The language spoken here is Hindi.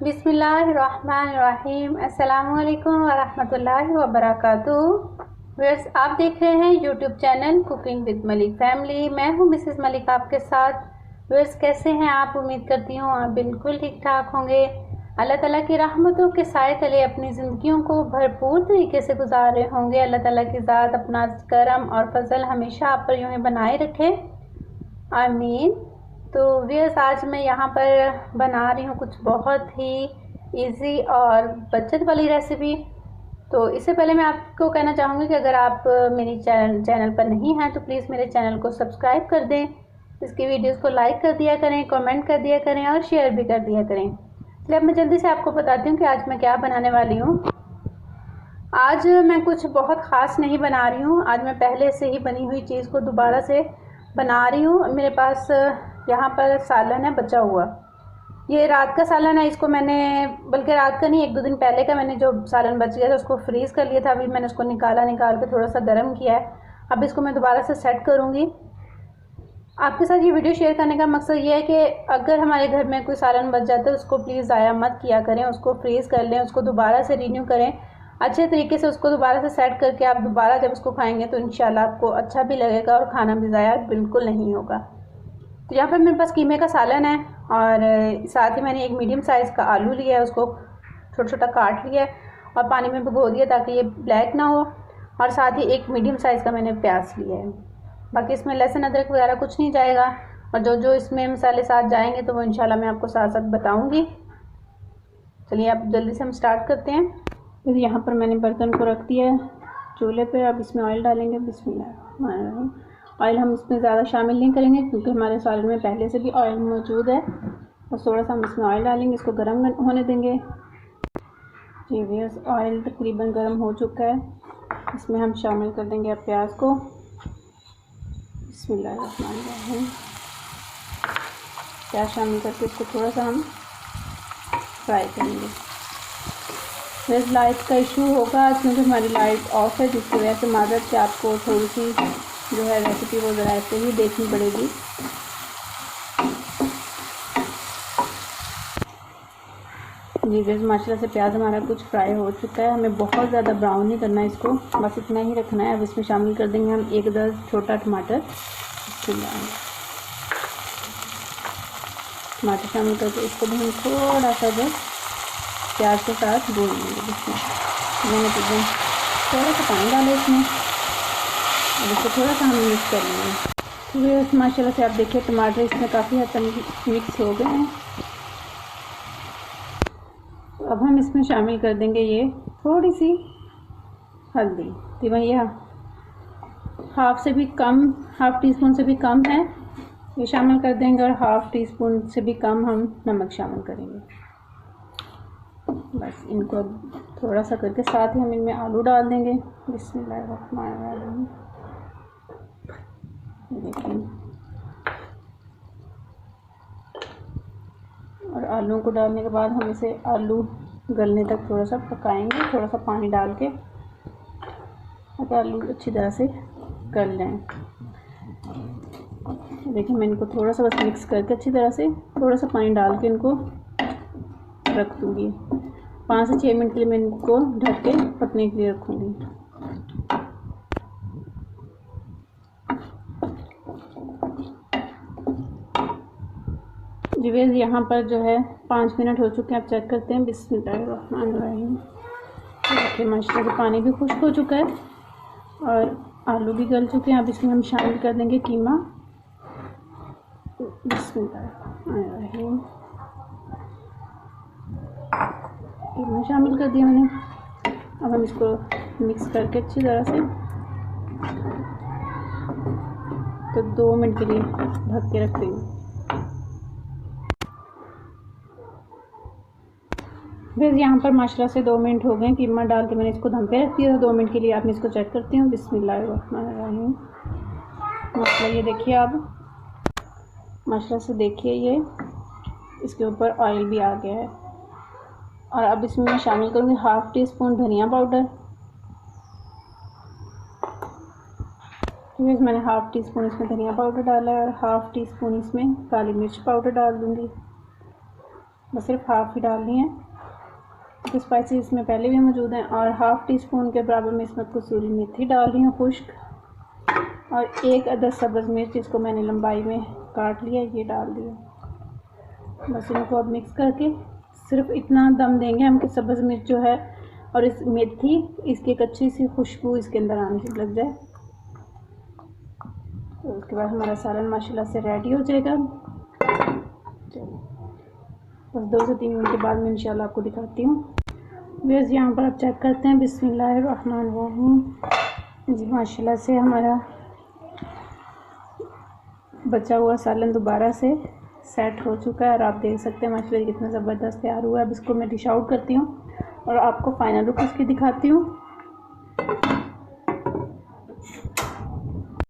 बिस्मिल्लाहिर्रहमानिर्रहीम। अस्सलामुअलैकुम वरहमतुल्लाहि वबरकातुहू। व्यूअर्स, आप देख रहे हैं YouTube channel cooking with Malik family. मैं हूं मिसेस मलिक आपके साथ। व्यूअर्स, कैसे हैं आप? उम्मीद करती हूं आप बिल्कुल ठीक ठाक होंगे। अल्लाह ताला की रहमतों के साए तले अपनी ज़िंदगियों को भरपूर तरीके से गुजार रहे होंगे। अल्लाह ताला की ज़ात अपना करम और फजल हमेशा आप पर यूँ ही बनाए रखे, आमीन। तो व्यूअर्स, आज मैं यहाँ पर बना रही हूँ कुछ बहुत ही इजी और बचत वाली रेसिपी। तो इससे पहले मैं आपको कहना चाहूँगी कि अगर आप मेरी चैनल पर नहीं हैं तो प्लीज़ मेरे चैनल को सब्सक्राइब कर दें, इसकी वीडियोस को लाइक कर दिया करें, कमेंट कर दिया करें और शेयर भी कर दिया करें। चलिए अब मैं जल्दी से आपको बताती हूँ कि आज मैं क्या बनाने वाली हूँ। आज मैं कुछ बहुत ख़ास नहीं बना रही हूँ। आज मैं पहले से ही बनी हुई चीज़ को दोबारा से बना रही हूँ। मेरे पास यहाँ पर सालन है बचा हुआ, ये रात का सालन है। इसको मैंने, बल्कि रात का नहीं, एक दो दिन पहले का मैंने जो सालन बच गया था उसको फ्रीज़ कर लिया था। अभी मैंने उसको निकाल के थोड़ा सा गर्म किया है। अब इसको मैं दोबारा से सेट करूँगी। आपके साथ ये वीडियो शेयर करने का मकसद ये है कि अगर हमारे घर में कोई सालन बच जाता है उसको प्लीज़ ज़ाया मत किया करें, उसको फ्रीज़ कर लें, उसको दोबारा से रीन्यू करें अच्छे तरीके से। उसको दोबारा से सेट करके आप दोबारा जब उसको खाएंगे तो इंशाल्लाह आपको अच्छा भी लगेगा और खाना भी ज़ाया बिल्कुल नहीं होगा। तो यहाँ पर मेरे पास कीमे का सालन है और साथ ही मैंने एक मीडियम साइज़ का आलू लिया है, उसको छोटा छोटा काट लिया है और पानी में भिगो दिया ताकि ये ब्लैक ना हो। और साथ ही एक मीडियम साइज़ का मैंने प्याज लिया है। बाकी इसमें लहसुन अदरक वगैरह कुछ नहीं जाएगा और जो जो इसमें मसाले साथ जाएंगे तो वो इंशाल्लाह मैं आपको साथ साथ बताऊँगी। चलिए अब जल्दी से हम स्टार्ट करते हैं। फिर यहाँ पर मैंने बर्तन को रख दिया है चूल्हे पर। अब इसमें ऑयल डालेंगे। बिस्मिल्लाह। ऑयल हम इसमें ज़्यादा शामिल नहीं करेंगे क्योंकि हमारे सालन में पहले से भी ऑयल मौजूद है। और थोड़ा सा हम इसमें ऑयल डालेंगे, इसको गर्म होने देंगे। जी व्यूअर्स, ऑयल तकरीबन गर्म हो चुका है। इसमें हम शामिल कर देंगे अब प्याज को। बिस्मिल्लाहिर्रहमानिर्रहीम। प्याज शामिल करके इसको थोड़ा सा हम फ्राई करेंगे। वैसे लाइट का इशू होगा क्योंकि हमारी लाइट ऑफ है, जिसकी वजह से माजरत से आपको थोड़ी सी जो है रेसिपी वो ज़रा ऐसे ही देखनी पड़ेगी। जी वैसे माशाल्लाह से प्याज हमारा कुछ फ्राई हो चुका है। हमें बहुत ज़्यादा ब्राउन नहीं करना है इसको, बस इतना ही रखना है। अब इसमें शामिल कर देंगे हम एक 10 छोटा टमाटर। टमाटर शामिल करके इसको भी हम थोड़ा सा जो प्याज के साथ भून लेंगे। मैंने थोड़ा सा पानी डाला इसमें और इसको थोड़ा सा हम मिक्स कर लेंगे। तो माशाल्लाह से आप देखिए टमाटर इसमें काफ़ी हद तक मिक्स हो गए हैं। तो अब हम इसमें शामिल कर देंगे ये थोड़ी सी हल्दी। तो वही हाफ टी स्पून से भी कम है, ये शामिल कर देंगे। और हाफ टी स्पून से भी कम हम नमक शामिल करेंगे। बस इनको थोड़ा सा करके साथ ही हम इनमें आलू डाल देंगे। बिस्मिल्लाहिर्रहमानिर्रहीम। देखिए, और आलू को डालने के बाद हम इसे आलू गलने तक थोड़ा सा पकाएंगे, थोड़ा सा पानी डाल के, ताकि आलू अच्छी तरह से गल जाएं। देखिए मैं इनको थोड़ा सा बस मिक्स करके अच्छी तरह से थोड़ा सा पानी डाल के इनको रख दूँगी। 5 से 6 मिनट के लिए मैं इनको ढक के पकने के लिए रखूँगी। जी वेज यहाँ पर जो है 5 मिनट हो चुके हैं। आप चेक करते हैं। बिस्मिल्लाहिर्रहमानिर्रहीम। देखिए माशाल्लाह से पानी भी खुश्क हो चुका है और आलू भी गल चुके हैं। अब इसमें हम शामिल कर देंगे कीमा। बिस्मिल्लाहिर्रहमानिर्रहीम। कीमा शामिल कर दिया मैंने। अब हम इसको मिक्स करके अच्छी तरह से तो 2 मिनट के लिए ढक के रख देंगे। फिर यहाँ पर माशाल्लाह से 2 मिनट हो गए। कीमा डाल के मैंने इसको दम पे रख दिया था 2 मिनट के लिए। आप मैं इसको चेक करती हूँ। बिस्मिल्लाहिर्रहमानिर्रहीम। माशाल्लाह ये देखिए, आप माशाल्लाह से देखिए ये इसके ऊपर ऑयल भी आ गया है। और अब इसमें मैं शामिल करूँगी हाफ़ टी स्पून धनिया पाउडर। तो मैंने हाफ़ टी स्पून इसमें धनिया पाउडर डाला है और हाफ़ टी स्पून इसमें काली मिर्च पाउडर डाल दूँगी। बस सिर्फ हाफ़ ही डालनी है। तो स्पाइसी इसमें पहले भी मौजूद हैं। और हाफ़ टी स्पून के बराबर में इसमें कसूरी मेथी डाल रही हूँ खुश्क, और 1 अदद सब्ज़ मिर्च जिसको मैंने लंबाई में काट लिया ये डाल दिया। बस इनको अब मिक्स करके सिर्फ इतना दम देंगे हम कि सब्ज़ मिर्च जो है और इस मेथी इसकी एक अच्छी सी खुशबू इसके अंदर आने लग जाए। तो उसके बाद हमारा सालन माशाल्लाह से रेडी हो जाएगा। चलो बस 2 से 3 मिनट के बाद मैं इंशाल्लाह आपको दिखाती हूँ। बस यहाँ पर आप चेक करते हैं, बिस्मिल्लाहिर्रहमानिर्रहीम जी, माशाल्लाह से हमारा बचा हुआ सालन दोबारा से सेट हो चुका है। और आप देख सकते हैं माशाल्लाह कितना ज़बरदस्त तैयार हुआ है। अब इसको मैं डिश आउट करती हूँ और आपको फ़ाइनल लुक इसकी दिखाती हूँ।